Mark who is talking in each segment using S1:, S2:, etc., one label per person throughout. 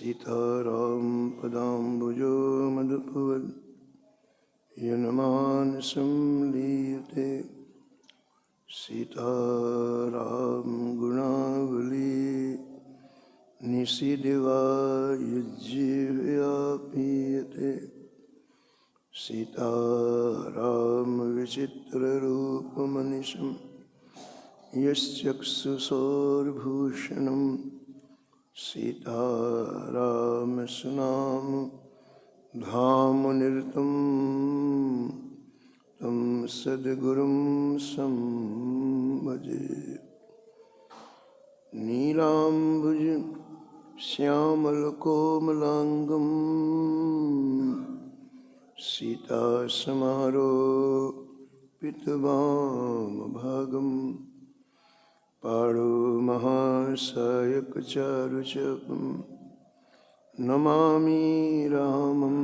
S1: सीताराम पदाम्बुजो मधुपवन् यन्मानसं लीयते सीताराम गुणावली निशिदिवा युज्यव्यापीयते सीताराम विचित्ररूपमनिशं यश्चक्षुषोर्भूषणं सीताराम सुनाम धामनिरतं तं सद्गुरुं संभजे। नीलाम्बुज श्यामलकोमलांगं सीतासमारोपितवामभागं पाणो महासायकचारुचकं नमामि रामं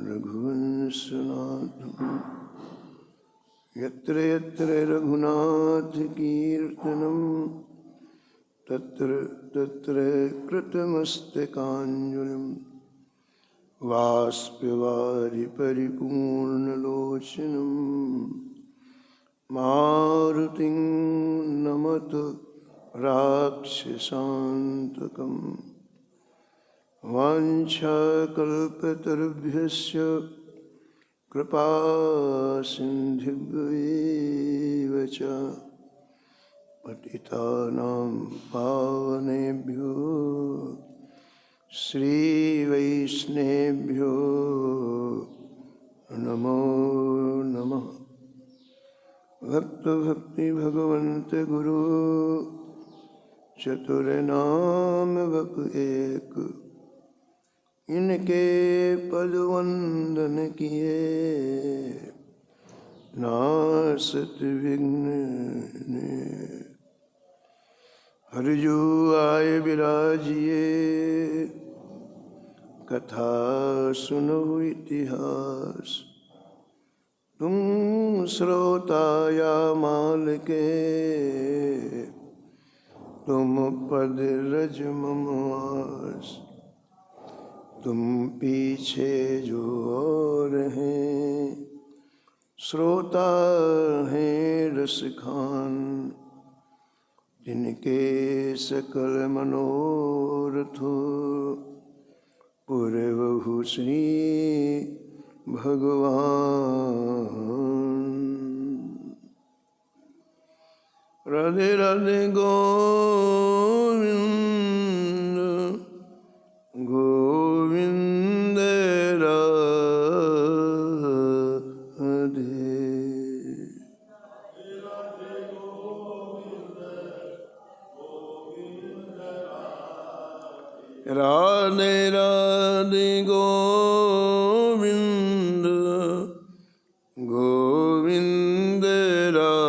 S1: रघुवंशनाथं। यत्र यत्र रघुनाथकीर्तनं तत्र तत्र कृतमस्तकाञ्जलिं वाष्पवारि परिपूर्णलोचनं मारुतिं नमत राक्षसान्तकं। वाञ्छाकल्पतरुभ्यश्च कृपा सिन्धुभ्येव च पतितानां पावनेभ्यो श्रीवैष्णवेभ्यो नमो नमः। भक्त भक्ति भगवंत गुरु चतुरनाम बक एक, इनके पद वंदन किए नासत विघ्न ने। हरिजू आए विराजिए कथा सुनो इतिहास, तुम श्रोता या माल के तुम पद रज मम आस। तुम पीछे जो और हैं श्रोता हैं रसखान, जिनके सकल मनोरथ पूर्वहु श्री भगवान। राधे राधे गोविंद गोविंद राधे। राधे राधे गोविंद गोविंद राधे।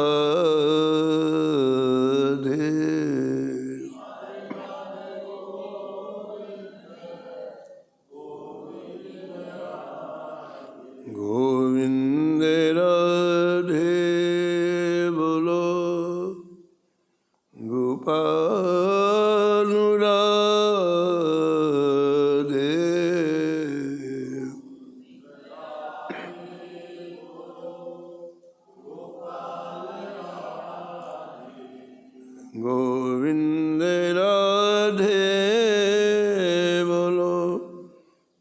S1: गोविंद राधे बोलो गोपाल राधे। गोविंद राधे बोलो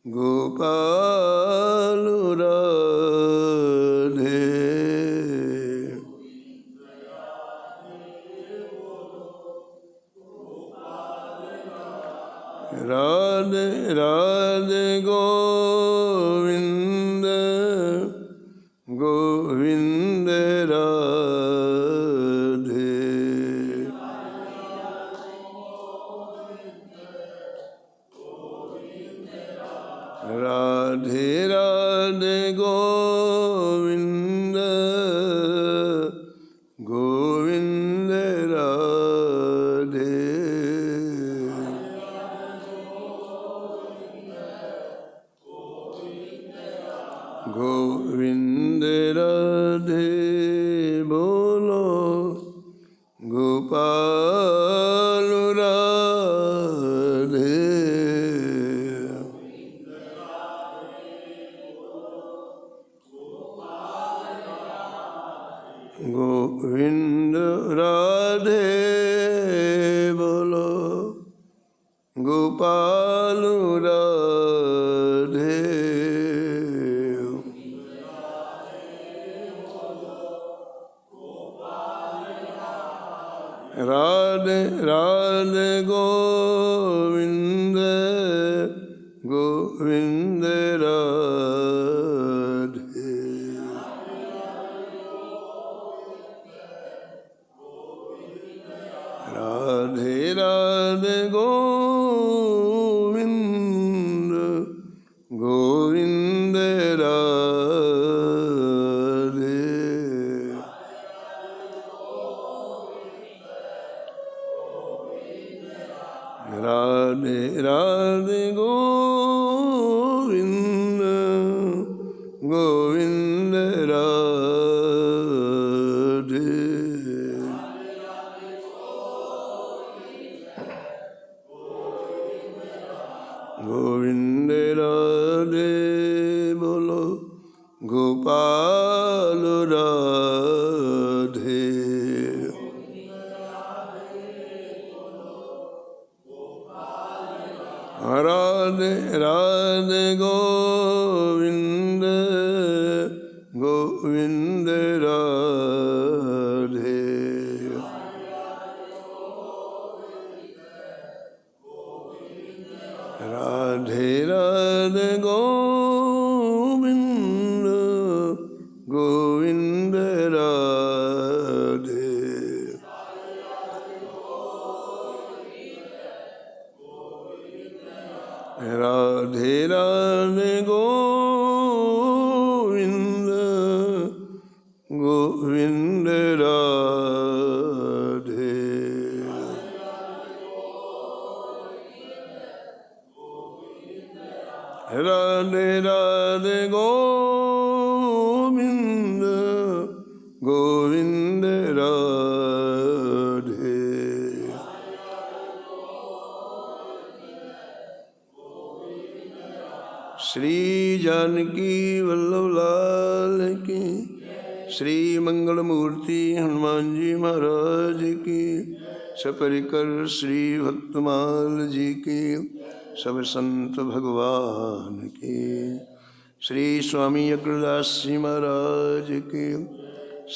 S1: गोपाल राधे। राधे राधे गोविंद गोविंद राधे। राधे राधे गोविंद गोविंद राधे। गोविंद राधे बोलो गोपाल राधे। गोविंद राधे बोलो गोपाल राधे राधे राधे गोविंद गोविंद राधे राधे राधे गोविंद गोविंद राधे राधे राधे गोविंद गोविंद राधे गोविंद राधे बोलो गोपाल राधे राधे राधे गोविंद गोविंद राधे राधे राधे गोविंद गोविंद राधे राधे राधे गोविंद गोविंद राधे राधे राधे गोविंद गोविंद राधे श्री जानकी वल्लभ लाल की श्री मंगल मूर्ति हनुमान जी महाराज की सपरिकर श्री भक्तमाल जी की सब संत भगवान की श्री स्वामी अग्रदास जी महाराज की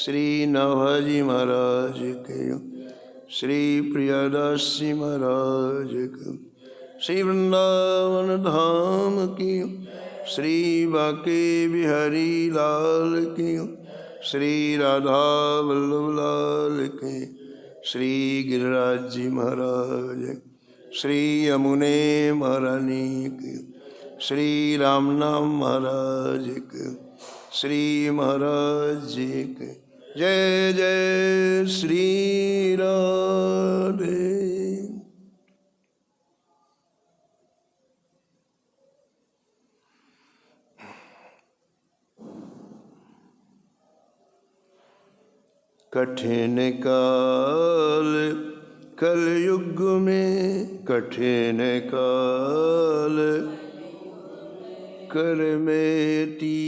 S1: श्री नाभाजी महाराज की श्री प्रियादास जी महाराज की श्री वृंदावन धाम की श्री बांके बिहारी लाल की श्री राधा वल्लभ लाल की श्री गिरिराज जी महाराज श्री यमुने महारानी की श्री रामनाम महाराज की श्री महाराज जी के जय जय श्री राधे कठिन काल कलयुग में कठिन काल कर मेटी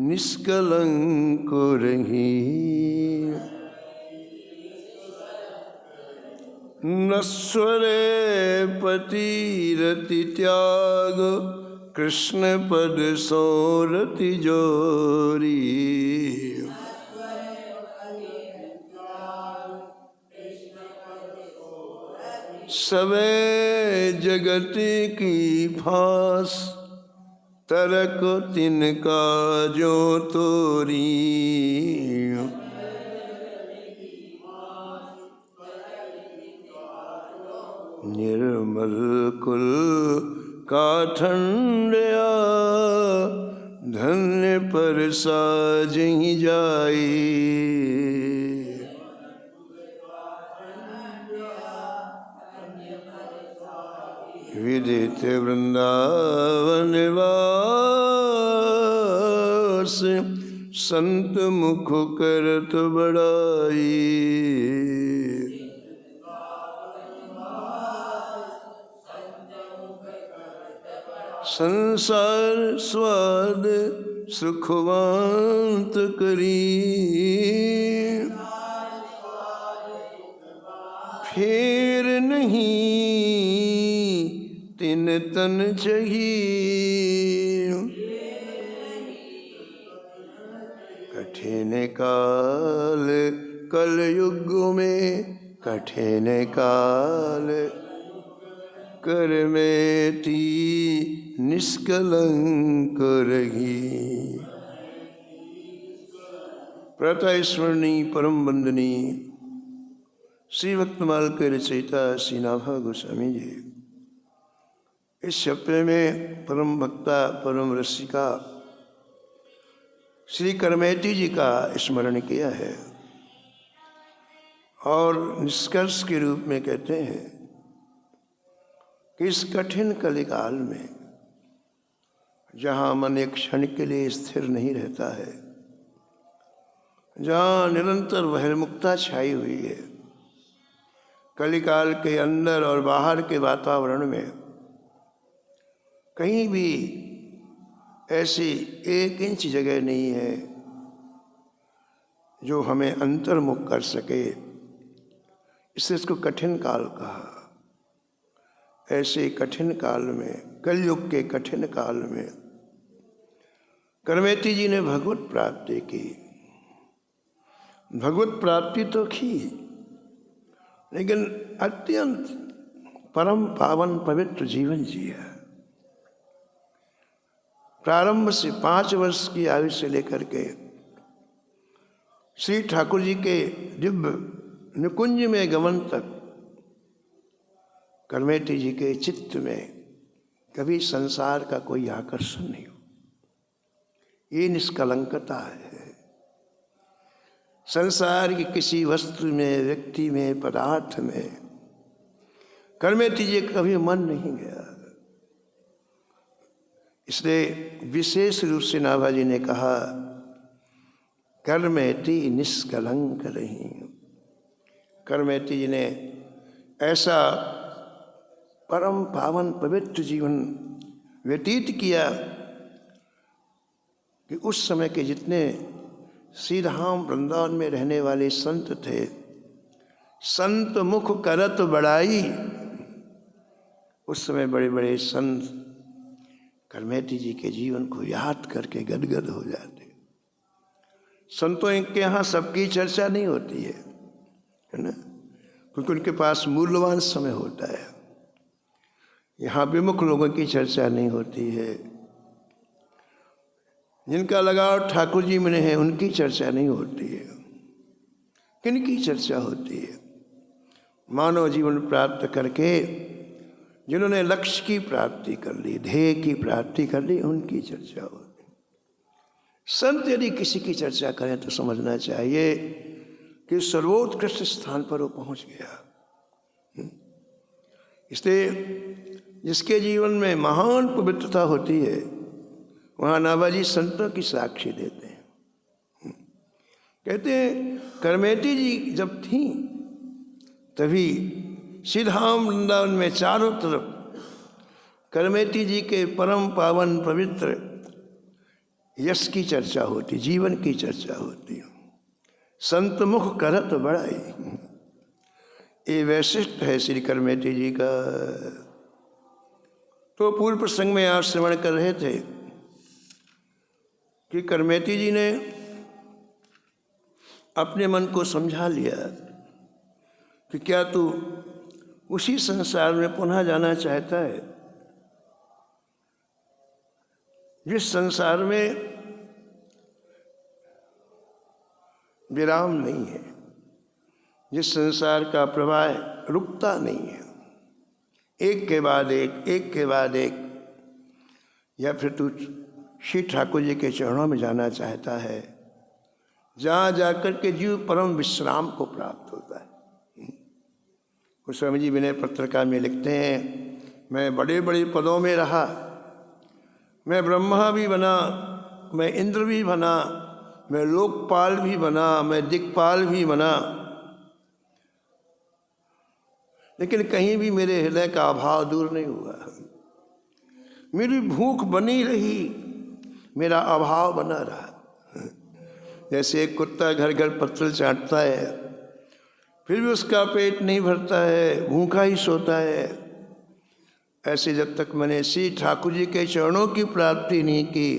S1: निष्कलंक रही नश्वरे पतिरति त्याग कृष्ण पद सोरति जोरी सबे जगत की फांस तरक तिनका जो तोरी निर्मल कुल का ठंडया धन्य पर साजहि जाई विदित वृंदावन वास संत मुख करत बड़ाई संसार स्वाद सुखवांत करी तिन तन चाहिए। कठिन काल कलयुग में, कठिन काल कर मेटी निष्कलंक रही। प्रातः स्मरणी परम वंदनी श्री भक्तमाल के रचयिता श्री नाभा गोस्वामी जी इस सप्ताह में परम भक्ता परम रसिका श्री करमेटी जी का स्मरण किया है और निष्कर्ष के रूप में कहते हैं कि इस कठिन कलिकाल में जहाँ मन एक क्षण के लिए स्थिर नहीं रहता है, जहाँ निरंतर बहिर्मुखता छाई हुई है, कलिकाल के अंदर और बाहर के वातावरण में कहीं भी ऐसी 1 इंच जगह नहीं है जो हमें अंतर्मुख कर सके, इसलिए इसको कठिन काल कहा। ऐसे कठिन काल में, कलयुग के कठिन काल में करमेटी जी ने भगवत प्राप्ति की। भगवत प्राप्ति तो की, लेकिन अत्यंत परम पावन पवित्र जीवन जिया। प्रारंभ से 5 वर्ष की आयु से लेकर के श्री ठाकुर जी के दिव्य निकुंज में गमन तक करमेटी जी के चित्त में कभी संसार का कोई आकर्षण नहीं हो। ये निष्कलंकता है। संसार की किसी वस्तु में, व्यक्ति में, पदार्थ में करमेटी जी कभी मन नहीं गया। इसलिए विशेष रूप से नाभा जी ने कहा करमेटी निष्कलंक रही। करमेटी जी ने ऐसा परम पावन पवित्र जीवन व्यतीत किया कि उस समय के जितने श्रीधाम वृंदावन में रहने वाले संत थे, संत मुख करत बड़ाई, उस समय बड़े बड़े संत करमेटी जी के जीवन को याद करके गदगद हो जाते। संतों के यहाँ सबकी चर्चा नहीं होती है ना, क्योंकि उनके पास मूल्यवान समय होता है। यहाँ विमुख लोगों की चर्चा नहीं होती है। जिनका लगाव ठाकुर जी में है उनकी चर्चा नहीं होती है। किनकी चर्चा होती है? मानव जीवन प्राप्त करके जिन्होंने लक्ष्य की प्राप्ति कर ली, ध्येय की प्राप्ति कर ली, उनकी चर्चा होती। संत यदि किसी की चर्चा करें तो समझना चाहिए कि सर्वोत्कृष्ट स्थान पर वो पहुंच गया। इसलिए जिसके जीवन में महान पवित्रता होती है वहाँ नाभा जी संतों की साक्षी देते हैं। कहते हैं करमेटी जी जब थी तभी श्रीधाम वृंदावन में चारों तरफ करमेटी जी के परम पावन पवित्र यश की चर्चा होती, जीवन की चर्चा होती। संत मुख करत बड़ाई, ये वैशिष्ट है श्री करमेटी जी का। तो पूर्व प्रसंग में आप श्रवण कर रहे थे कि करमेटी जी ने अपने मन को समझा लिया कि क्या तू उसी संसार में पुनः जाना चाहता है जिस संसार में विराम नहीं है, जिस संसार का प्रवाह रुकता नहीं है, एक के बाद एक, एक के बाद एक। या फिर तू श्री ठाकुर जी के चरणों में जाना चाहता है जहाँ जाकर के जीव परम विश्राम को प्राप्त होता है। गोस्वामी जी विनय पत्रिका में लिखते हैं, मैं बड़े बड़े पदों में रहा, मैं ब्रह्मा भी बना, मैं इंद्र भी बना, मैं लोकपाल भी बना, मैं दिक्पाल भी बना, लेकिन कहीं भी मेरे हृदय का अभाव दूर नहीं हुआ। मेरी भूख बनी रही, मेरा अभाव बना रहा। जैसे एक कुत्ता घर घर पत्तल चाटता है, फिर भी उसका पेट नहीं भरता है, भूखा ही सोता है, ऐसे जब तक मैंने श्री ठाकुर जी के चरणों की प्राप्ति नहीं की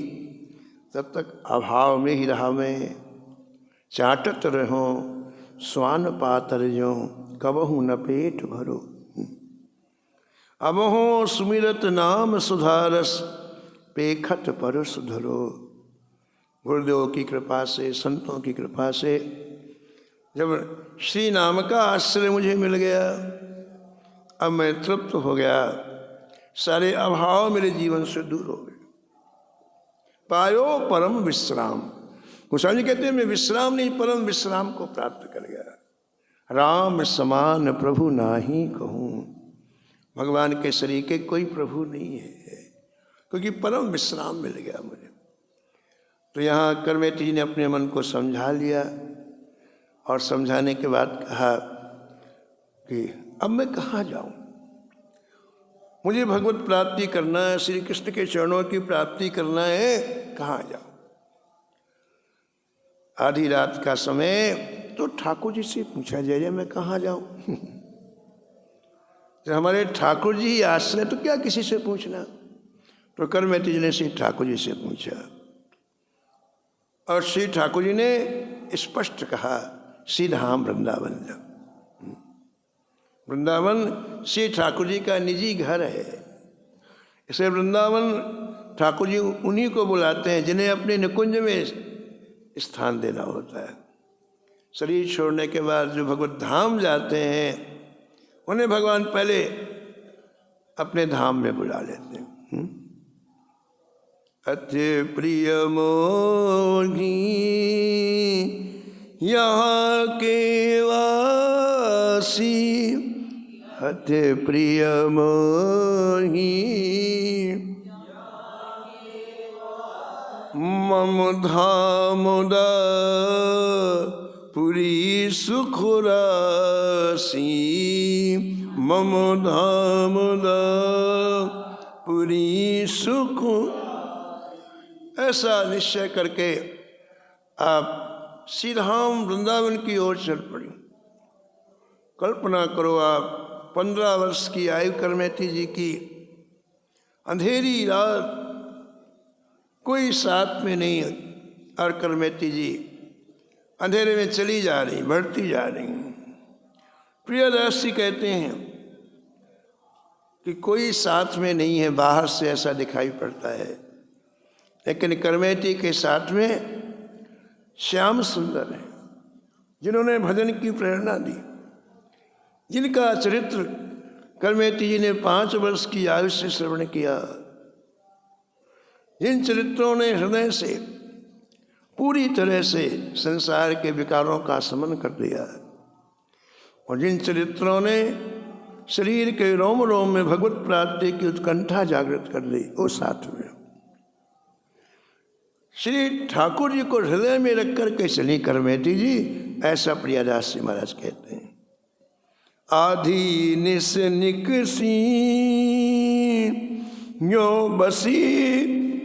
S1: तब तक अभाव में ही रहा मैं। चाटत रहो स्वान पातर जो कबहू न पेट भरो। अबहो सुमिरत नाम सुधारस पेखत परस धरो। गुरुदेव की कृपा से, संतों की कृपा से जब श्री नाम का आश्रय मुझे मिल गया, अब मैं तृप्त हो गया, सारे अभाव मेरे जीवन से दूर हो गए। पायो परम विश्राम। गोस्वामी जी कहते हैं मैं विश्राम नहीं, परम विश्राम को प्राप्त कर गया। राम समान प्रभु नाही कहूँ। भगवान के शरीर के कोई प्रभु नहीं है, क्योंकि परम विश्राम मिल गया मुझे। तो यहाँ करमेटी जी ने अपने मन को समझा लिया और समझाने के बाद कहा कि अब मैं कहाँ जाऊँ, मुझे भगवत प्राप्ति करना है, श्री कृष्ण के चरणों की प्राप्ति करना है, कहाँ जाऊँ। आधी रात का समय, तो ठाकुर जी से पूछा जाए मैं कहाँ जाऊँ। जब हमारे ठाकुर जी ही आश्रय तो क्या किसी से पूछना। तो करमेटी जी ने श्री ठाकुर जी से पूछा और श्री ठाकुर जी ने स्पष्ट कहा श्री धाम वृंदावन जाओ। वृंदावन श्री ठाकुर जी का निजी घर है, इसे वृंदावन ठाकुर जी उन्हीं को बुलाते हैं जिन्हें अपने निकुंज में स्थान देना होता है। शरीर छोड़ने के बाद जो भगवत धाम जाते हैं उन्हें भगवान पहले अपने धाम में बुला लेते हैं। अति प्रिय मोही यहाँ के वासी, अति प्रिय मोही मम धामुदा पुरी सुख राशि, मम धामुदा पुरी सुख। ऐसा निश्चय करके आप श्रीधाम वृंदावन की ओर चल पड़ी। कल्पना करो आप 15 वर्ष की आयु करमेटी जी की, अंधेरी रात, कोई साथ में नहीं, और करमेटी जी अंधेरे में चली जा रही, बढ़ती जा रही। प्रियदास जी कहते हैं कि कोई साथ में नहीं है, बाहर से ऐसा दिखाई पड़ता है, लेकिन करमेटी के साथ में श्याम सुंदर है, जिन्होंने भजन की प्रेरणा दी, जिनका चरित्र करमेटी जी ने 5 वर्ष की आयु से श्रवण किया, जिन चरित्रों ने हृदय से पूरी तरह से संसार के विकारों का शमन कर दिया, और जिन चरित्रों ने शरीर के रोम रोम में भगवत प्राप्ति की उत्कंठा जागृत कर दी, वो साथ में श्री ठाकुर जी को हृदय में रख करके चली करमेटी जी। ऐसा प्रियदास जी महाराज कहते हैं। आधी निस निकसी यो बसी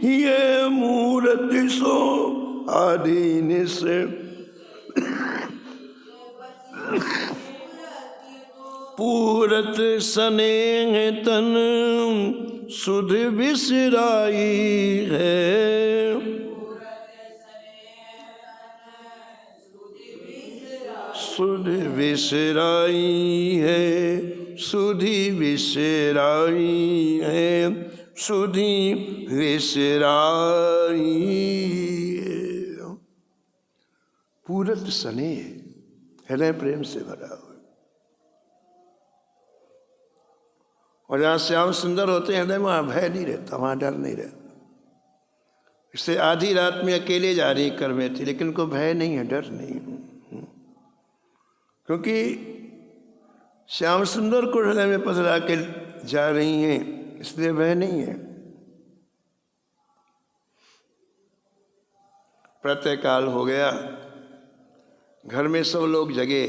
S1: ये मूर्ति सो, आधी निस पूरत स्नेह तन सुध बिसराई है, सुध बिसराई है, सुधी बिसराई है, सुधी विसराई है। पूरत स्नेह, हृदय प्रेम से भरा हुआ, और जहाँ श्याम सुंदर होते हैं हृदय में, वहाँ भय नहीं रहता, वहाँ डर नहीं रहता। इससे आधी रात में अकेले जा रही करमेटी, लेकिन उनको भय नहीं है, डर नहीं है, क्योंकि श्याम सुंदर को हृदय में पधरा के जा रही हैं, इसलिए भय नहीं है। प्रातःकाल हो गया, घर में सब लोग जगे,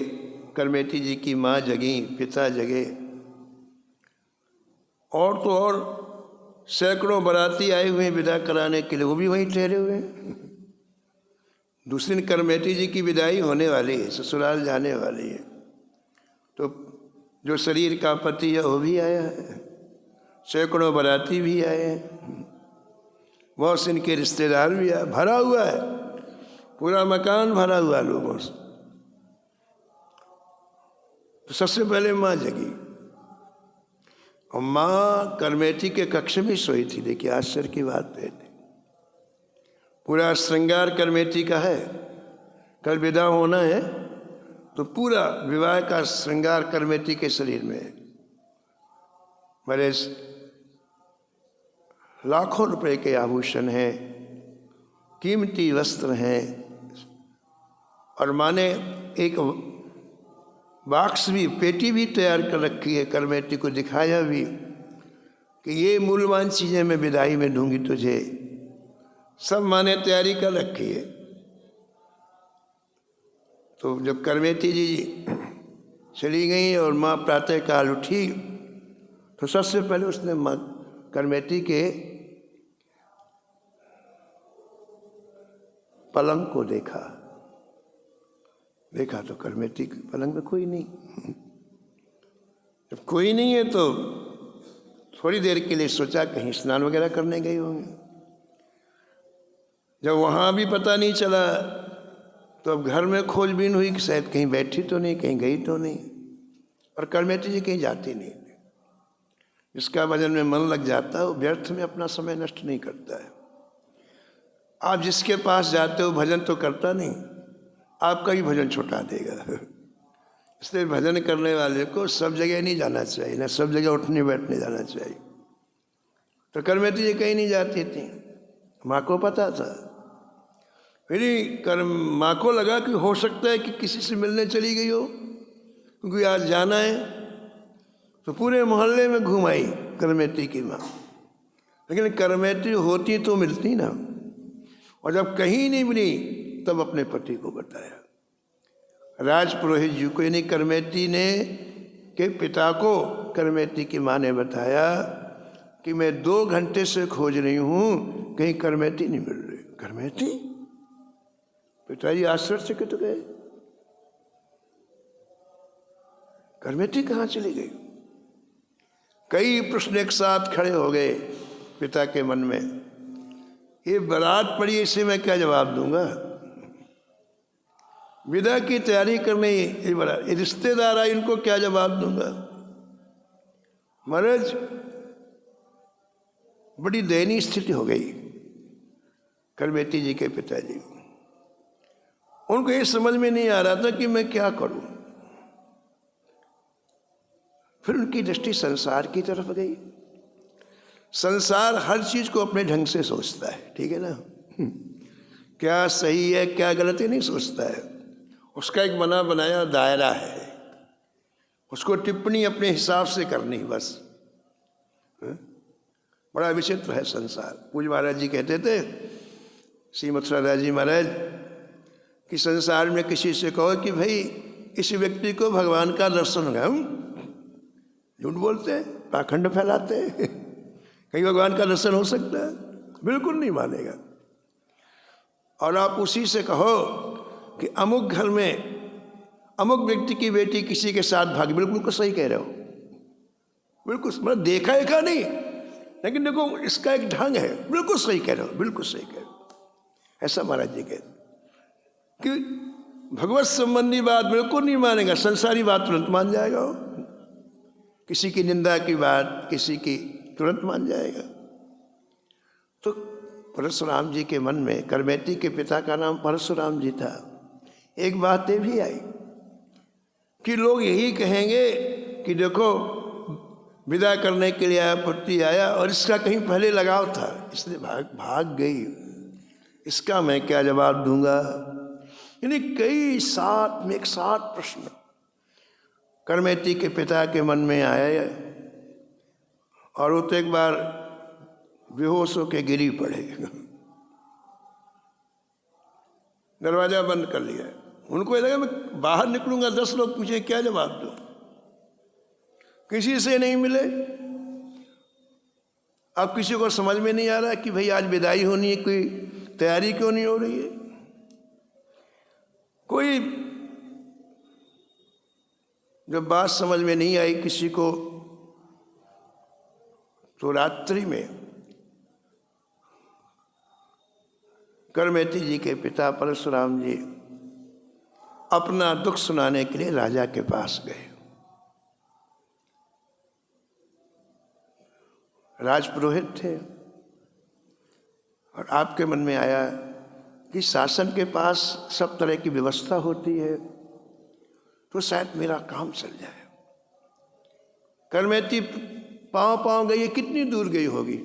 S1: करमेटी जी की माँ जगी, पिता जगे, और तो और सैकड़ों बाराती आए हुए विदा कराने के लिए, वो भी वहीं ठहरे हुए हैं। दूसरी दिन करमेटी जी की विदाई होने वाली है, ससुराल जाने वाली है, तो जो शरीर का पति है वो भी आया है, सैकड़ों बाराती भी आए हैं, बहुत से इनके रिश्तेदार भी आए, भरा हुआ है, पूरा मकान भरा हुआ लोगों से। तो सबसे पहले माँ जगी और माँ करमेटी के कक्ष में सोई थी। देखिए आश्चर्य की बात है, पूरा श्रृंगार करमेटी का है। कल विदा होना है तो पूरा विवाह का श्रृंगार करमेटी के शरीर में है। बड़े लाखों रुपए के आभूषण हैं, कीमती वस्त्र हैं, और माँ ने एक बॉक्स भी, पेटी भी तैयार कर रखी है। करमेटी को दिखाया भी कि ये मूल्यवान चीज़ें मैं विदाई में दूंगी तुझे, सब माँ ने तैयारी कर रखी है। तो जब करमेटी जी चली गई और माँ प्रातःकाल उठी तो सबसे पहले उसने माँ करमेटी के पलंग को देखा तो करमेटी के पलंग में कोई नहीं। जब कोई नहीं है तो थोड़ी देर के लिए सोचा कहीं स्नान वगैरह करने गए होंगे। जब वहाँ भी पता नहीं चला तो अब घर में खोजबीन हुई कि शायद कहीं बैठी तो नहीं, कहीं गई तो नहीं, और करमेटी जी कहीं जाती नहीं। जिसका भजन में मन लग जाता है वो व्यर्थ में अपना समय नष्ट नहीं करता है। आप जिसके पास जाते हो भजन तो करता नहीं, आपका ही भजन छुटा देगा। इसलिए भजन करने वाले को सब जगह नहीं जाना चाहिए, ना सब जगह उठने बैठने जाना चाहिए। तो करमेटी जी कहीं नहीं जाती थी, माँ को पता था। फिर माँ को लगा कि हो सकता है कि किसी से मिलने चली गई हो, क्योंकि आज जाना है। तो पूरे मोहल्ले में घूम आई करमेटी की माँ, लेकिन करमेटी होती तो मिलती ना। और जब कहीं नहीं मिली तब अपने पति को बताया, राजपुरोहित जी को, यानी करमेटी ने के पिता को करमेटी की माँ ने बताया कि मैं 2 घंटे से खोज रही हूँ, कहीं करमेटी नहीं मिल रही। करमेटी? पिताजी आश्चर्य से तो गए, करमेटी कहाँ चली गई? कई प्रश्न एक साथ खड़े हो गए पिता के मन में। ये बारात पड़ी, इसे मैं क्या जवाब दूंगा? विदा की तैयारी करने ये बड़ा रिश्तेदार आए, इनको क्या जवाब दूंगा? महाराज बड़ी दयनीय स्थिति हो गई करमेटी जी के पिताजी। उनको ये समझ में नहीं आ रहा था कि मैं क्या करूं। फिर उनकी दृष्टि संसार की तरफ गई। संसार हर चीज को अपने ढंग से सोचता है, ठीक है ना? क्या सही है क्या गलत है नहीं सोचता है। उसका एक बना बनाया दायरा है, उसको टिप्पणी अपने हिसाब से करनी बस। बड़ा विचित्र है संसार। पूज्य महाराज जी कहते थे, श्री मथुरा जी महाराज, कि संसार में किसी से कहो कि भाई इस व्यक्ति को भगवान का दर्शन होगा, झूठ बोलते हैं, पाखंड फैलाते हैं। कहीं भगवान का दर्शन हो सकता है? बिल्कुल नहीं मानेगा। और आप उसी से कहो कि अमुक घर में अमुक व्यक्ति की बेटी किसी के साथ भागी, बिल्कुल सही कह रहे हो, बिल्कुल मतलब देखा है क्या नहीं, लेकिन देखो इसका एक ढंग है, बिल्कुल सही कह रहे हो, बिल्कुल सही कह रहे हो। ऐसा महाराज जी कहते कि भगवत संबंधी बात बिल्कुल नहीं मानेगा, संसारी बात तुरंत मान जाएगा। वो किसी की निंदा की बात किसी की तुरंत मान जाएगा। तो परशुराम जी के मन में, करमेटी के पिता का नाम परशुराम जी था, एक बात ये भी आई कि लोग यही कहेंगे कि देखो विदा करने के लिए आया, पति आया और इसका कहीं पहले लगाव था, इसलिए भाग गई, इसका मैं क्या जवाब दूंगा। यानी कई 60 प्रश्न करमेटी के पिता के मन में आया, और वो तो एक बार बेहोश होकर गिरी पड़े। दरवाजा बंद कर लिया। उनको लगा मैं बाहर निकलूंगा 10 लोग पूछे क्या जवाब दूं, किसी से नहीं मिले। अब किसी को समझ में नहीं आ रहा कि भाई आज विदाई होनी है, कोई तैयारी क्यों नहीं हो रही है। कोई जब बात समझ में नहीं आई किसी को, तो रात्रि में करमेती जी के पिता परशुराम जी अपना दुख सुनाने के लिए राजा के पास गए। राजपुरोहित थे और आपके मन में आया कि शासन के पास सब तरह की व्यवस्था होती है तो शायद मेरा काम चल जाए। करमेती पाँव गई, कितनी दूर गई होगी,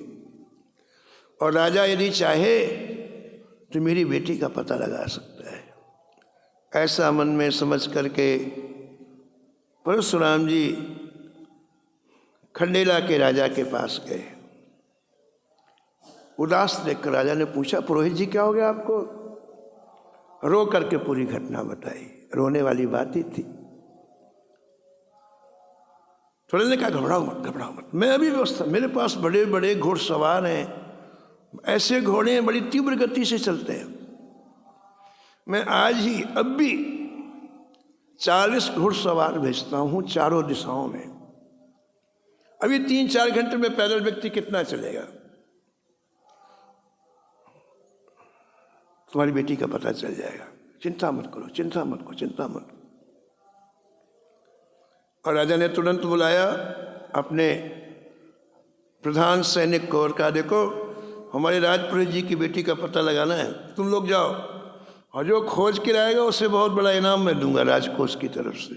S1: और राजा यदि चाहे तो मेरी बेटी का पता लगा सकता है। ऐसा मन में समझ करके परशुराम जी खंडेला के राजा के पास गए। उदास देखकर राजा ने पूछा, पुरोहित जी क्या हो गया आपको? रो करके पूरी घटना बताई। रोने वाली बात ही थी। थोड़े ने कहा, घबराओ मत, मैं अभी व्यवस्था, मेरे पास बड़े बड़े घोड़सवार हैं, ऐसे घोड़े हैं बड़ी तीव्र गति से चलते हैं। मैं आज ही अब भी 40 घुड़सवार भेजता हूं चारों दिशाओं में। अभी 3-4 घंटे में पैदल व्यक्ति कितना चलेगा? तुम्हारी बेटी का पता चल जाएगा, चिंता मत करो। और राजा ने तुरंत बुलाया अपने प्रधान सैनिक को और कहा, देखो हमारे राजपुरोहित जी की बेटी का पता लगाना है, तुम लोग जाओ और जो खोज के लाएगा उसे बहुत बड़ा इनाम मैं दूंगा राजकोष की तरफ से।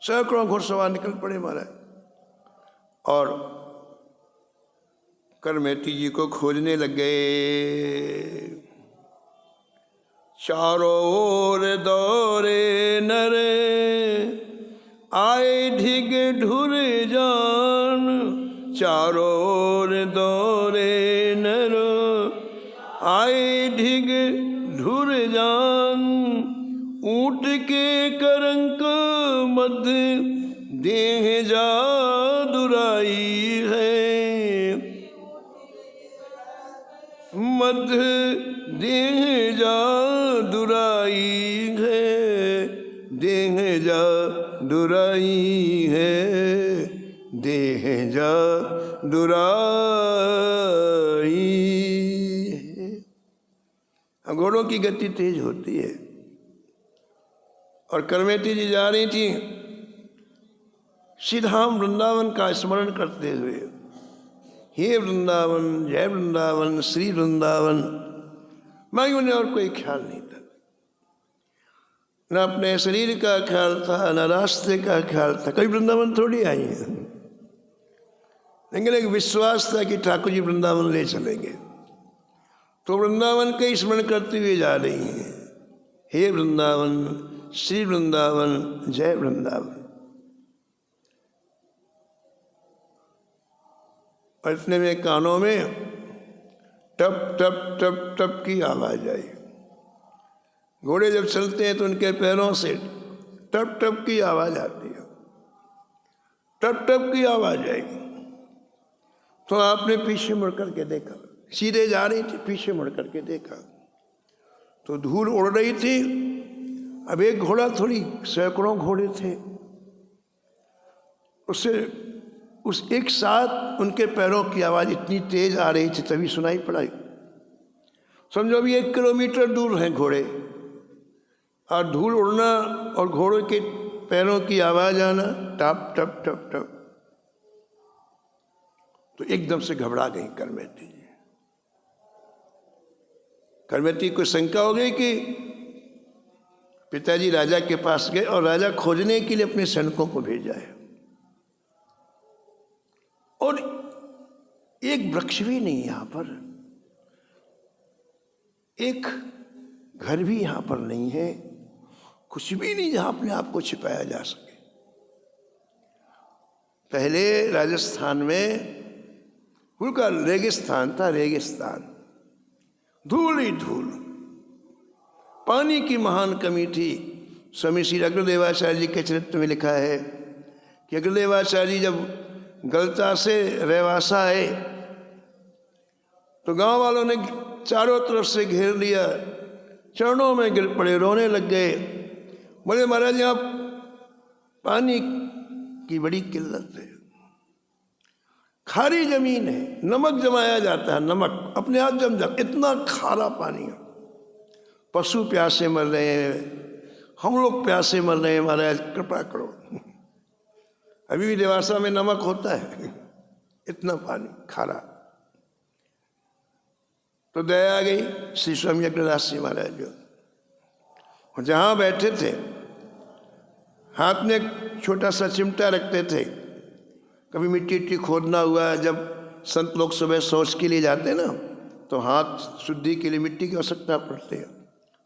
S1: सैकड़ों घुड़सवार निकल पड़े महाराज और करमेती जी को खोजने लग गए। चारों ओर दौरे नरे, आए ढिग ढुर जान। चारों ओर दौरे नर, आए ढिग ढुर जान। ऊंट के करंक मध्य देह जा दुराई है। मध्य देह जा दुराई है, देह जा दुराई है, देह जा दुराई है। घोड़ों की गति तेज होती है और करमेती जी जा रही थी सीधा वृंदावन का स्मरण करते हुए, हे वृंदावन, जय वृंदावन, श्री वृंदावन। मैं उन्हें और कोई ख्याल नहीं था, न अपने शरीर का ख्याल था, न रास्ते का ख्याल था। कभी वृंदावन थोड़ी आई है, लेकिन एक विश्वास था कि ठाकुर जी वृंदावन ले चलेंगे, तो वृंदावन का स्मरण करते हुए जा रही हैं। हे वृंदावन, श्री वृंदावन, जय वृंदावन। और इतने में कानों में टप टप टप टप की आवाज आई। घोड़े जब चलते हैं तो उनके पैरों से टप टप की आवाज आती है, टप टप की आवाज आई। तो आपने पीछे मुड़ करके देखा, सीधे जा रही थी, पीछे मुड़ करके देखा तो धूल उड़ रही थी। अब एक घोड़ा थोड़ी, सैकड़ों घोड़े थे, उससे उस एक साथ उनके पैरों की आवाज़ इतनी तेज आ रही थी तभी सुनाई पड़ाई। समझो अभी 1 किलोमीटर दूर हैं घोड़े, और धूल उड़ना और घोड़ों के पैरों की आवाज़ आना, टप टप टप टप। तो एकदम से घबरा गई करमेती जी। करमेती को शंका हो गई कि पिताजी राजा के पास गए और राजा खोजने के लिए अपने सैनिकों को भेजा है, और एक वृक्ष भी नहीं यहां पर, एक घर भी यहां पर नहीं है, कुछ भी नहीं जहां अपने आप को छिपाया जा सके। पहले राजस्थान में बिल्कुल रेगिस्तान था, रेगिस्तान, धूल ही धूल, पानी की महान कमी थी। स्वामी श्री अग्रदेवाचार्य जी के चरित्र में लिखा है कि अग्रदेवाचार्य जी जब गलता से रेवासा आए तो गांव वालों ने चारों तरफ से घेर लिया, चरणों में गिर पड़े, रोने लग गए। बोले महाराज यहाँ पानी की बड़ी किल्लत है, खारी जमीन है, नमक जमाया जाता है, नमक अपने आप जम जाता, इतना खारा पानी है। पशु प्यासे मर रहे हैं, हम लोग प्यासे मर रहे हैं, महाराज कृपा करो। अभी भी देवासा में नमक होता है, इतना पानी खारा। तो दया आ गई श्री स्वामी अग्रदास जी महाराज जो, और जहाँ बैठे थे हाथ में एक छोटा सा चिमटा रखते थे। कभी मिट्टी उट्टी खोदना हुआ, जब संत लोग सुबह शौच के लिए जाते ना, तो हाथ शुद्धि के लिए मिट्टी की आवश्यकता पड़ती है,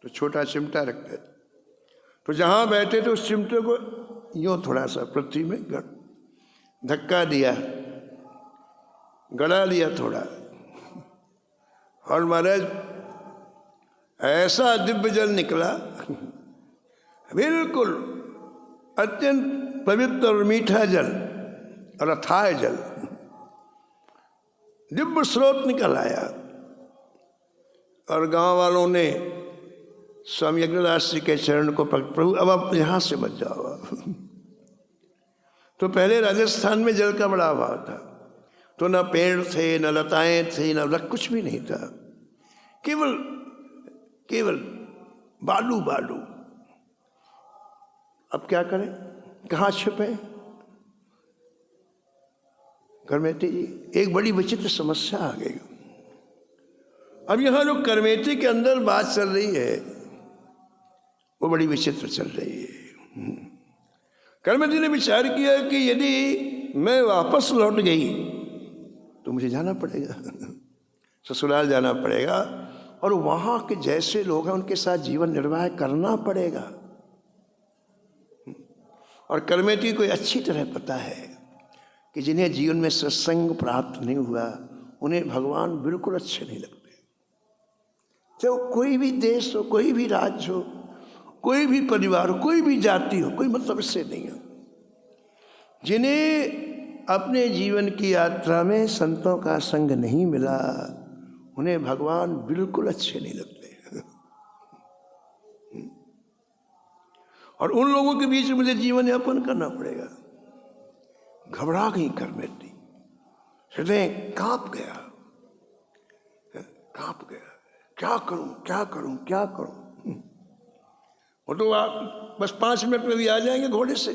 S1: तो छोटा चिमटा रखते थे। तो जहाँ बैठे थे उस चिमटे को यूँ थोड़ा सा पृथ्वी में धक्का दिया, गड़ा लिया थोड़ा, और महाराज ऐसा दिव्य जल निकला, बिल्कुल अत्यंत पवित्र और मीठा जल और अथाह जल, दिव्य स्रोत निकल आया। और गांव वालों ने स्वामी अग्रदास जी के चरण को प्रभु अब आप यहाँ से मत जाओ। तो पहले राजस्थान में जल का बड़ा अभाव था, तो न पेड़ थे, न लताएं थी, न वृक्ष, कुछ भी नहीं था, केवल बालू बालू। अब क्या करें, कहाँ छिपे? करमेती जी, एक बड़ी विचित्र समस्या आ गई। अब यहाँ जो करमेती के अंदर बात चल रही है वो बड़ी विचित्र चल रही है। करमेती ने विचार किया कि यदि मैं वापस लौट गई तो मुझे जाना पड़ेगा, ससुराल जाना पड़ेगा, और वहाँ के जैसे लोग हैं उनके साथ जीवन निर्वाह करना पड़ेगा। और करमेती को अच्छी तरह पता है कि जिन्हें जीवन में सत्संग प्राप्त नहीं हुआ उन्हें भगवान बिल्कुल अच्छे नहीं लगते। चाहे कोई भी देश हो, कोई भी राज्य हो, कोई भी परिवार हो, कोई भी जाति हो, कोई मतलब इससे नहीं है। जिन्हें अपने जीवन की यात्रा में संतों का संग नहीं मिला उन्हें भगवान बिल्कुल अच्छे नहीं लगते। और उन लोगों के बीच मुझे जीवन यापन करना पड़ेगा। घबरा गई करमेती, हृदय कांप गया, क्या करूं क्या करूं क्या करूं। वो तो आप बस 5 मिनट में भी आ जाएंगे घोड़े से,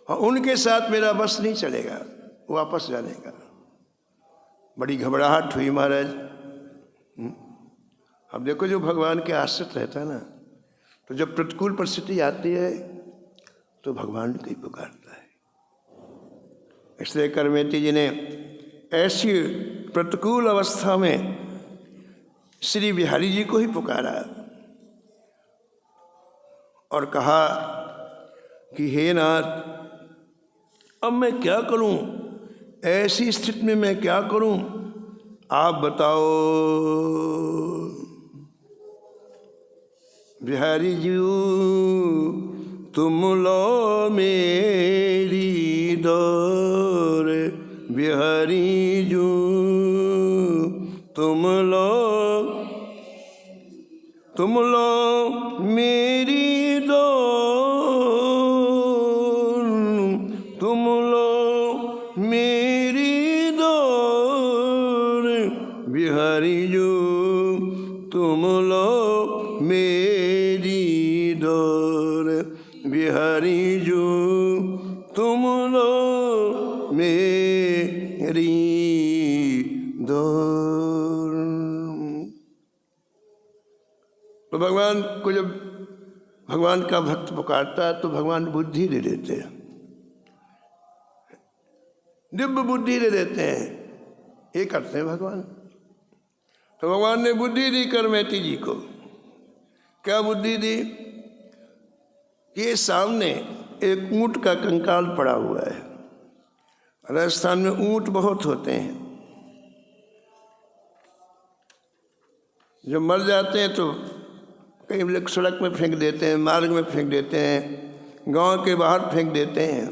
S1: और उनके साथ मेरा बस नहीं चलेगा वापस जाने का। बड़ी घबराहट हुई महाराज। अब देखो, जो भगवान के आश्रित रहता है ना, तो जब प्रतिकूल परिस्थिति आती है तो भगवान को ही पुकारता है। इसलिए करमेती जी ने ऐसी प्रतिकूल अवस्था में श्री बिहारी जी को ही पुकारा और कहा कि हे नाथ, अब मैं क्या करूं, ऐसी स्थिति में मैं क्या करूं, आप बताओ। बिहारी जी तुम लो मेरी दौर, बिहारी जी तुम लो मेरी दौर, तुम लो मेरी दौर, बिहारी जी तुम लो मेरी दौर, बिहारी जी तुम लो मेरी दौर। तो भगवान को जब भगवान का भक्त पुकारता है तो भगवान बुद्धि दे देते हैं, दिव्य बुद्धि दे देते हैं। ये करते हैं भगवान। तो भगवान ने बुद्धि दी करमेती जी को। क्या बुद्धि दी? कि सामने एक ऊंट का कंकाल पड़ा हुआ है। राजस्थान में ऊंट बहुत होते हैं, जो मर जाते हैं तो कई लोग सड़क में फेंक देते हैं, मार्ग में फेंक देते हैं, गांव के बाहर फेंक देते हैं।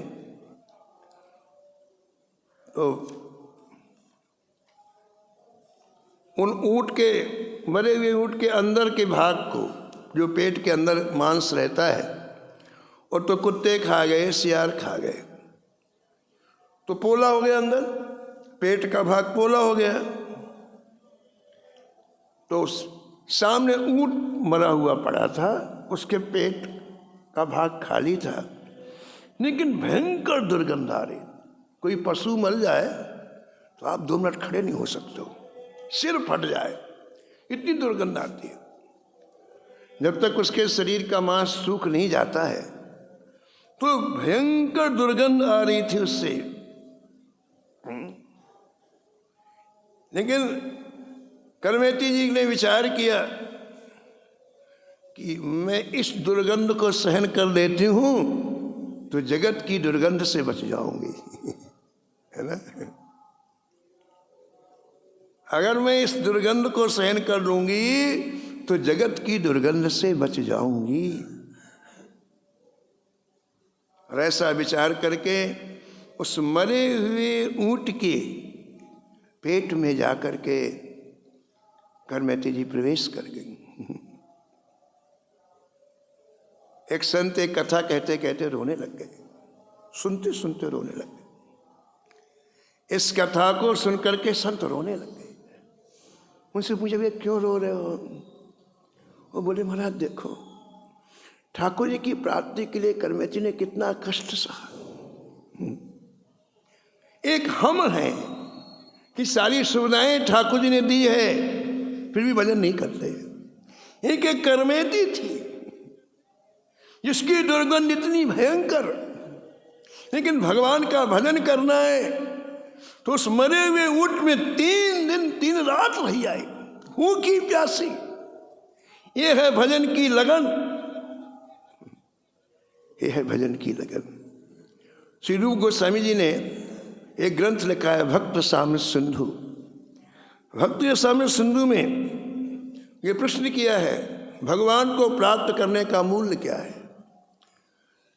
S1: तो उन ऊंट के, मरे हुए ऊंट के अंदर के भाग को, जो पेट के अंदर मांस रहता है, और तो कुत्ते खा गए, सियार खा गए, तो पोला हो गया अंदर, पेट का भाग पोला हो गया। तो सामने ऊंट मरा हुआ पड़ा था, उसके पेट का भाग खाली था, लेकिन भयंकर दुर्गंध आ रही। कोई पशु मर जाए तो आप 2 मिनट खड़े नहीं हो सकते हो, सिर फट जाए, इतनी दुर्गंध आती है। जब तक उसके शरीर का मांस सूख नहीं जाता है तो भयंकर दुर्गंध आ रही थी उससे। लेकिन करमेती जी ने विचार किया कि मैं इस दुर्गंध को सहन कर लेती हूं तो जगत की दुर्गंध से बच जाऊंगी, है ना। अगर मैं इस दुर्गंध को सहन कर लूंगी तो जगत की दुर्गंध से बच जाऊंगी। और ऐसा विचार करके उस मरे हुए ऊंट के पेट में जाकर के करमेती जी प्रवेश कर गई। एक संत एक कथा कहते कहते रोने लग गए, सुनते सुनते रोने लग गए। इस कथा को सुनकर के संत रोने लग गए। उनसे पूछा, भैया क्यों रो रहे हो? वो बोले, महाराज देखो, ठाकुर जी की प्राप्ति के लिए करमेती ने कितना कष्ट सहा। एक हम हैं कि सारी सुविधाएं ठाकुर जी ने दी है, फिर भी भजन नहीं करते। एक करमेती थी जिसकी दुर्गंध इतनी भयंकर, लेकिन भगवान का भजन करना है तो उस मरे हुए ऊंट में 3 दिन 3 रात रही आई, भूखी प्यासी। ये है भजन की लगन, ये है भजन की लगन। श्री रूप गोस्वामी जी ने एक ग्रंथ लिखा है, भक्त साम्य सिंधु। भक्त साम्य सिंधु में ये प्रश्न किया है, भगवान को प्राप्त करने का मूल्य क्या है।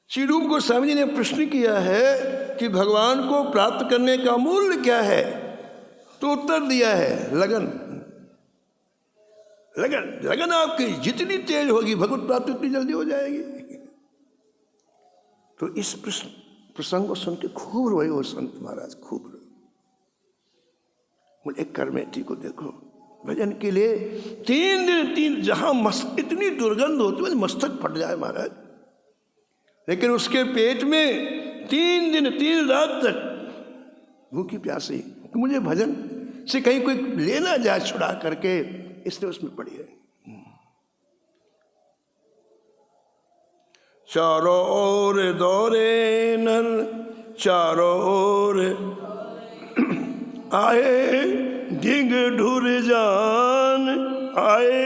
S1: श्री रूप गोस्वामी जी ने प्रश्न किया है कि भगवान को प्राप्त करने का मूल्य क्या है, तो उत्तर दिया है लगन। लगन लगन आपकी जितनी तेज होगी भगवत प्राप्ति उतनी जल्दी हो जाएगी। तो इस प्रसंग को सुन के खूब रोए वो संत महाराज, खूब रोए। बोले करमेती को देखो, भजन के लिए 3 दिन जहां इतनी दुर्गंध होती है मस्तक फट जाए महाराज, लेकिन उसके पेट में 3 दिन 3 रात तक भूखी प्यासी, तो मुझे भजन से कहीं कोई लेना जाए छुड़ा करके, इसलिए उसमें पड़ी है। चारों ओर दौरे नर, चारों ओर आए, ढिंग ढुर जान आए,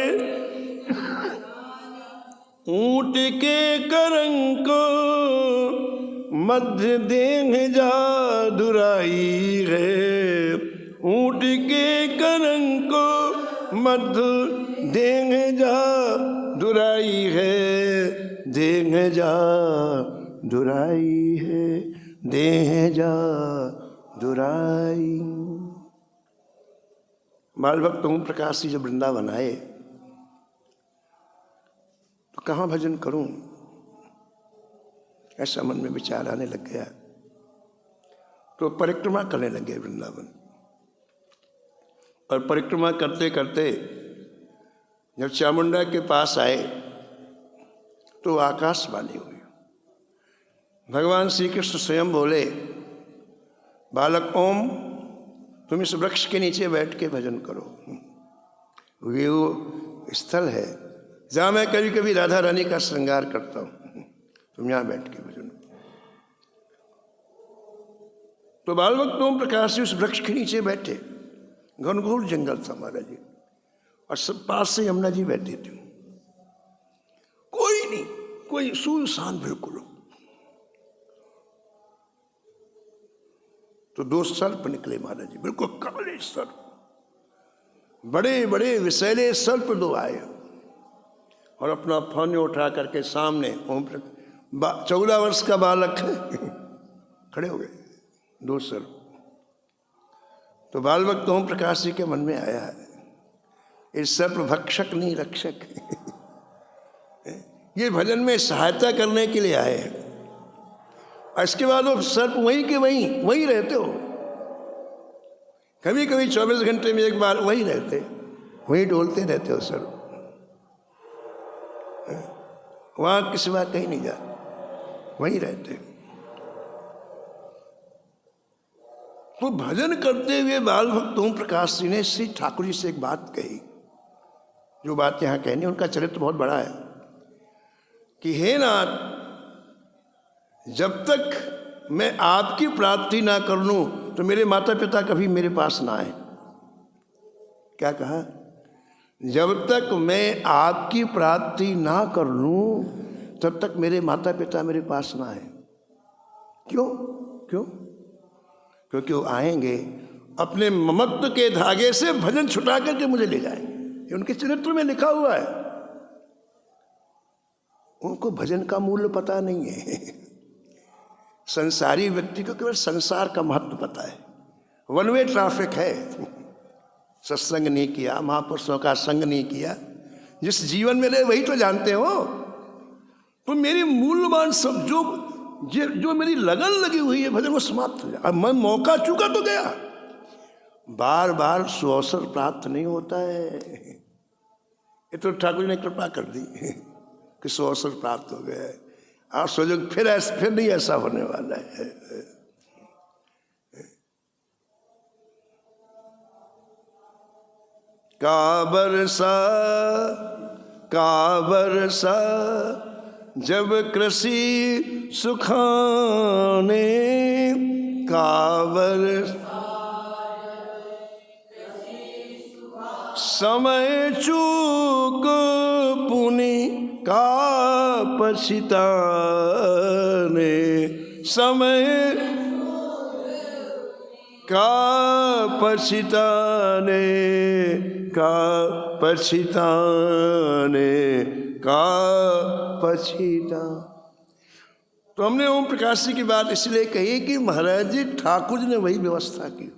S1: ऊंट के करंग को मध्य देन जा दुराई है, ऊंट के करंग को मध्य देन जा दुराई है, देन जा दुराई है, देह जा दुराई। बाल भक्त ओम प्रकाश जी जब वृंदावन आए तो कहाँ भजन करूं, ऐसा मन में विचार आने लग गया। तो परिक्रमा करने लगे वृंदावन, और परिक्रमा करते करते जब चामुंडा के पास आए तो आकाशवाणी हुई। भगवान श्री कृष्ण स्वयं बोले, बालक ओम, तुम इस वृक्ष के नीचे बैठ के भजन करो। ये वो स्थल है जहाँ मैं कभी कभी राधा रानी का श्रृंगार करता हूँ, तुम यहाँ बैठ के भजन। तो बाल भक्त ओम प्रकाश जी उस वृक्ष के नीचे बैठे, घनघोर जंगल था महाराज जी, और सब पास से यमुना जी बैठे थे, कोई नहीं, कोई सुनसान बिल्कुल। तो 2 सर्प निकले महाराज जी, बिल्कुल काले सर्प, बड़े बड़े विषैले सर्प 2 आए, और अपना फन उठा करके सामने ओम 14 वर्ष का बालक खड़े हो गए 2 सर्प। तो बाल भक्त ओम प्रकाश जी के मन में आया है, इस सर्प भक्षक नहीं रक्षक ये भजन में सहायता करने के लिए आए हैं। और इसके बाद वो सर्प वहीं के वहीं रहते हो, कभी कभी 24 घंटे में एक बार वही रहते, वही डोलते रहते हो सर, वहाँ किसी बात कहीं नहीं जा, वहीं रहते। तो भजन करते हुए बाल भक्त ओम प्रकाश जी ने श्री ठाकुर जी से एक बात कही, जो बात यहाँ कहनी, उनका चरित्र बहुत बड़ा है कि हे नाथ, जब तक मैं आपकी प्राप्ति ना कर लूं तो मेरे माता पिता कभी मेरे पास ना आए। क्या कहा? जब तक मैं आपकी प्राप्ति ना कर लूं तब तक मेरे माता पिता मेरे पास ना आए। क्यों? क्यों? क्योंकि वो आएंगे अपने ममत्व के धागे से भजन छुटा करके मुझे ले जाएंगे। ये उनके चरित्र में लिखा हुआ है। उनको भजन का मूल्य पता नहीं है। संसारी व्यक्ति को केवल संसार का महत्व पता है। वन वे ट्रैफिक है। सत्संग नहीं किया, महापुरुषों का संग नहीं किया, जिस जीवन में रहे वही तो जानते हो। तो मेरी मूल्यवान सब जो मेरी लगन लगी हुई है भजन, वो समाप्त हो जाए। अब मैं मौका चूका तो गया, बार बार सुअवसर प्राप्त नहीं होता है। ये तो ठाकुर ने कृपा कर दी कि सुअवसर प्राप्त हो गया है। आप सोचो फिर नहीं ऐसा होने वाला है। का बरसा जब कृषि सुखाने, का बरसा समय चूक पुनि का पछताने, समय का पछताने, का पछताने, का पछता। तो हमने ओम प्रकाश जी की बात इसलिए कही कि महाराज जी ठाकुर जी ने वही व्यवस्था की।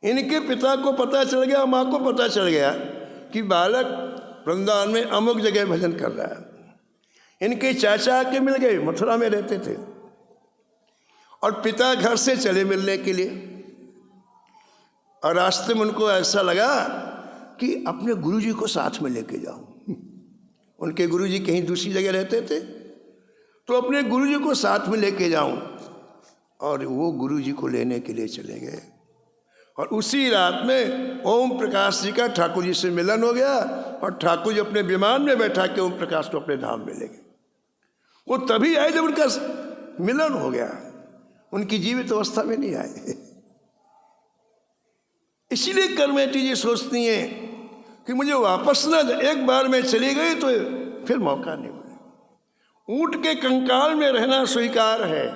S1: इनके पिता को पता चल गया, माँ को पता चल गया कि बालक वृंदावन में अमुक जगह भजन कर रहा है। इनके चाचा के मिल गए, मथुरा में रहते थे, और पिता घर से चले मिलने के लिए। और रास्ते में उनको ऐसा लगा कि अपने गुरुजी को साथ में लेके जाऊं। उनके गुरुजी कहीं दूसरी जगह रहते थे, तो अपने गुरुजी को साथ में लेके जाऊं। और वो गुरुजी को लेने के लिए चले गए। और उसी रात में ओम प्रकाश जी का ठाकुर जी से मिलन हो गया, और ठाकुर जी अपने विमान में बैठा के ओम प्रकाश को अपने धाम में ले गए। वो तभी आए जब उनका मिलन हो गया, उनकी जीवित अवस्था में नहीं आए। इसीलिए करमेटी जी सोचती हैं कि मुझे वापस ना, एक बार मैं चली गई तो फिर मौका नहीं मिले। ऊंट के कंकाल में रहना स्वीकार है,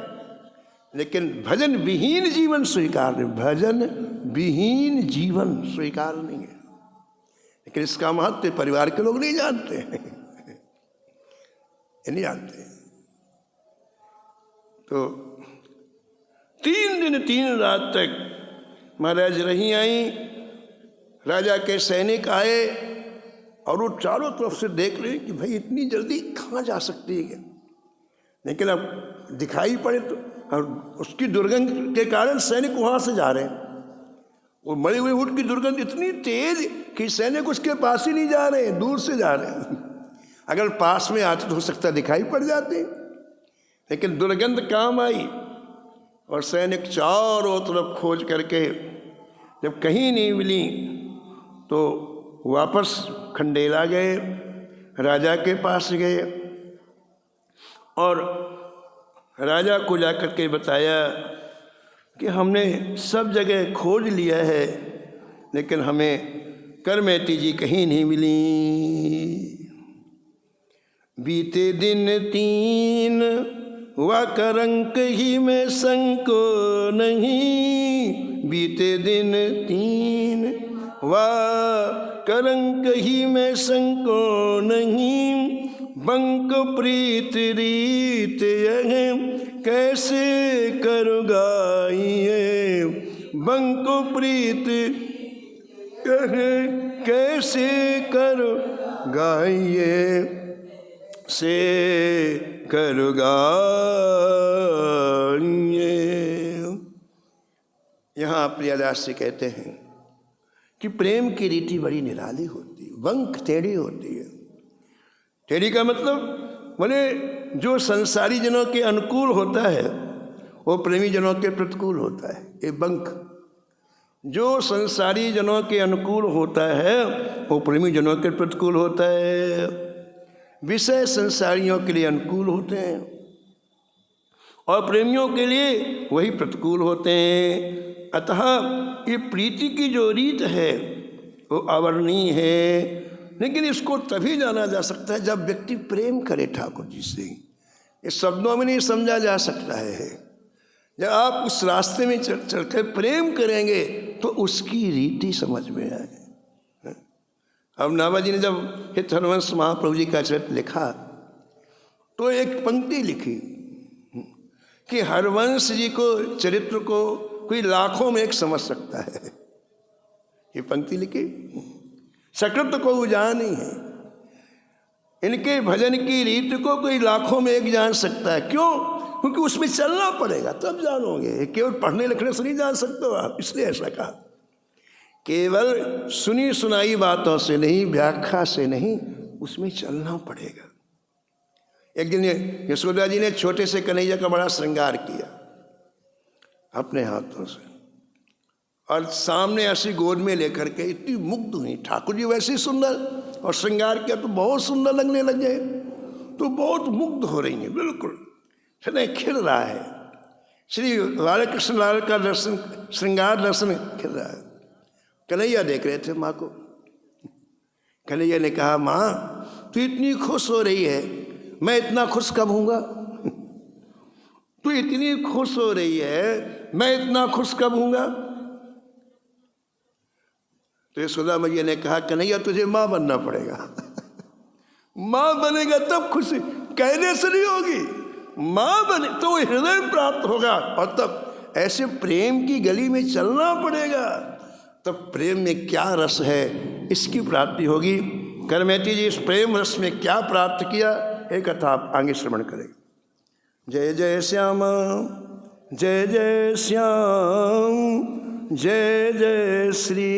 S1: लेकिन भजन विहीन जीवन स्वीकार नहीं। भजन विहीन जीवन स्वीकार नहीं है। लेकिन इसका महत्व परिवार के लोग नहीं जानते। ये नहीं जानते। तो 3 दिन 3 रात तक महाराज रही आई। राजा के सैनिक आए और वो चारों तरफ से देख रहे कि भाई इतनी जल्दी कहाँ जा सकती है। लेकिन अब दिखाई पड़े तो, और उसकी दुर्गंध के कारण सैनिक वहाँ से जा रहे हैं। वो मरे हुए ऊँट की दुर्गंध इतनी तेज कि सैनिक उसके पास ही नहीं जा रहे, दूर से जा रहे हैं। अगर पास में आते तो हो सकता दिखाई पड़ जाते, लेकिन दुर्गंध काम आई। और सैनिक चारों तरफ खोज करके जब कहीं नहीं मिली तो वापस खंडेला गए, राजा के पास गए और राजा को जाकर के बताया कि हमने सब जगह खोज लिया है, लेकिन हमें करमेटी जी कहीं नहीं मिली। बीते दिन 3 वा करंक ही में संको नहीं। बीते दिन 3 वा करंक ही में संको नहीं। बंक प्रीत रीत यह कैसे करूँ गाइए। बंक प्रीत कैसे करूँ गाइए से करूँगा। यहाँ प्रियदास जी कहते हैं कि प्रेम की रीति बड़ी निराली होती है, वंक टेढ़ी होती है। टेढ़ी का मतलब बोले जो संसारी जनों के अनुकूल होता है वो प्रेमी जनों के प्रतिकूल होता है। ये बंक जो संसारी जनों के अनुकूल होता है वो प्रेमी जनों के प्रतिकूल होता है। विषय संसारियों के लिए अनुकूल होते हैं और प्रेमियों के लिए वही प्रतिकूल होते हैं। अतः ये प्रीति की जो रीत है वो अवर्णीय है, लेकिन इसको तभी जाना जा सकता है जब व्यक्ति प्रेम करे ठाकुर जी से। ये शब्दों में नहीं समझा जा सकता है। जब आप उस रास्ते में चल कर प्रेम करेंगे तो उसकी रीति समझ में आए। अब नाभाजी ने जब हित हरवंश महाप्रभु जी का चरित्र लिखा तो एक पंक्ति लिखी कि हरवंश जी को चरित्र को कोई लाखों में एक समझ सकता है। ये पंक्ति लिखी, सकृत को जानी है, इनके भजन की रीत को कोई लाखों में एक जान सकता है। क्यों? क्योंकि उसमें चलना पड़ेगा तब जानोगे। केवल पढ़ने लिखने से नहीं जान सकते हो आप, इसलिए ऐसा कहा। केवल सुनी सुनाई बातों से नहीं, व्याख्या से नहीं, उसमें चलना पड़ेगा। एक दिन यशोदा जी ने छोटे से कन्हैया का बड़ा श्रृंगार किया अपने हाथों से, और सामने ऐसी गोद में लेकर के इतनी मुग्ध हुई। ठाकुर जी वैसे सुंदर, और श्रृंगार किया तो बहुत सुंदर लगने लगे, तो बहुत मुग्ध हो रही हैं बिल्कुल। हृदय खिल रहा है, श्री राधा कृष्ण लाल का दर्शन, श्रृंगार दर्शन खिल रहा है। कन्हैया देख रहे थे माँ को। कन्हैया ने कहा, माँ तू इतनी खुश हो रही है, मैं इतना खुश कब हूँगा? तू इतनी खुश हो रही है, मैं इतना खुश कब हूँगा? तो यशोदा मैया ने कहा, कन्हैया तुझे माँ बनना पड़ेगा। माँ बनेगा तब खुशी, कहने से नहीं होगी। माँ बने तो हृदय प्राप्त होगा, और तब ऐसे प्रेम की गली में चलना पड़ेगा, तब प्रेम में क्या रस है इसकी प्राप्ति होगी। करमेटी जी इस प्रेम रस में क्या प्राप्त किया, एक कथा आप आगे श्रवण करें। जय जय श्याम, जय जय श्याम, जय जय श्री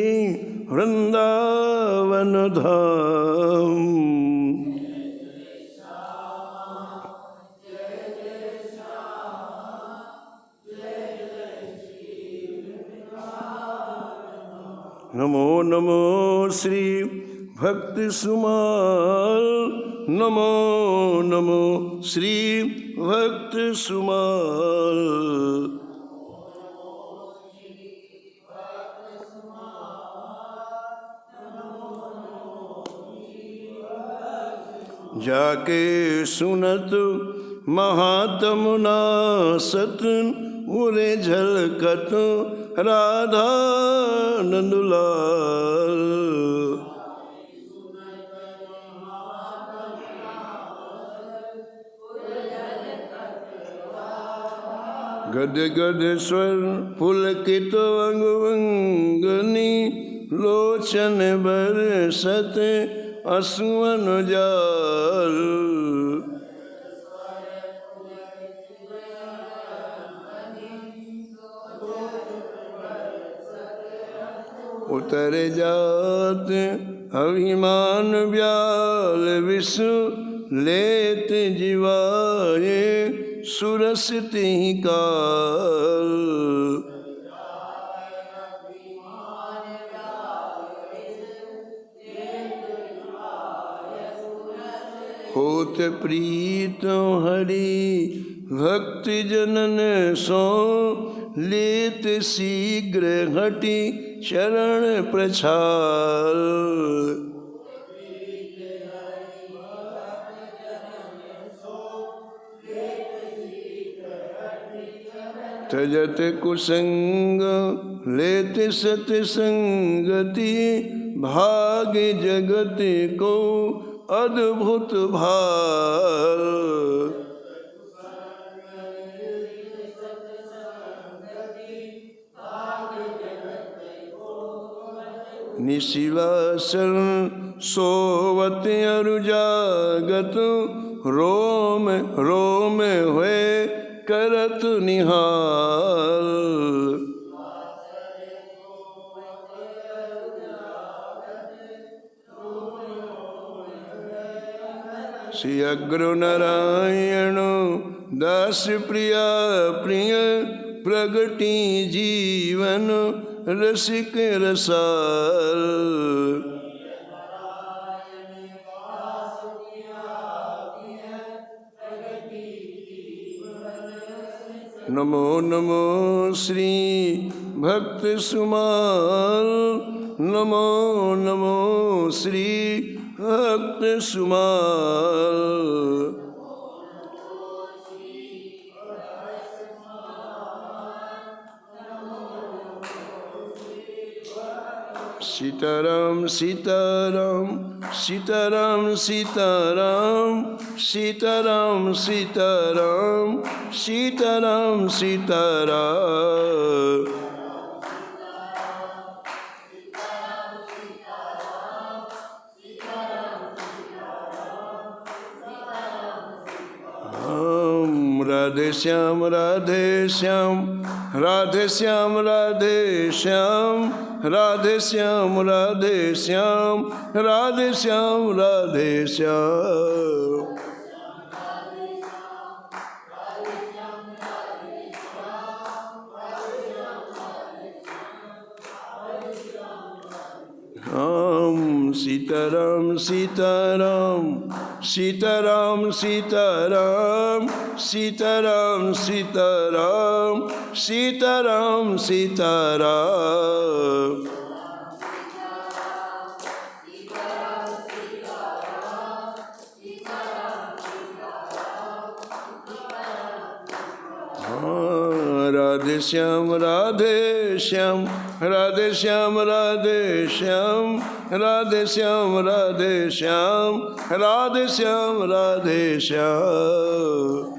S1: वृंदावन धाम। नमो नमो श्री भक्ति सुमाल, नमो नमो श्री भक्ति सुमाल। जाके सुनत महात्म नासत, उरे झलकत राधा नंदलाल। गद गद स्वर पुलकित अंग वंगनी, लोचन बरसत असुवन जाल। उतर जात अभिमान व्याल विष, लेत जीवाए सुरसित ही काल। होत प्रीत हरि भक्ति जनन सो, लेत शीघ्र हटि शरण प्रछाल। तजत कुसंग लेत सतसंगति, भाग जगत को अद्भुत भाल। निशिवासन सोवत अरु जागत, रोम रोम हुए करत निहाल। श्री अग्र नारायण दास प्रिया प्रिय प्रगति जीवन रसिक रसाल। नमो नमो श्री भक्त सुमाल, नमो नमो श्री भक्त सुमाल। सीताराम सीताराम सीताराम सीताराम सीताराम सीताराम सीताराम सीताराम। राधे श्याम राधे श्याम राधे श्याम राधे श्याम राधे श्याम राधे श्याम राधे श्याम राधे श्याम। सीताराम सीताराम सीताराम सीताराम सीताराम सीताराम सीताराम सीताराम। राधे श्याम राधे श्याम राधे श्याम राधे श्याम राधे श्याम राधे श्याम राधे श्याम राधे श्याम।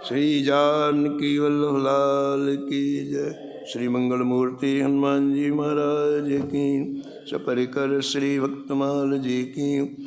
S1: श्री जानकी वल्लभ लाल की जय। श्री मंगल मूर्ति हनुमान जी महाराज की। सपरिकर श्री भक्तमाल जी की।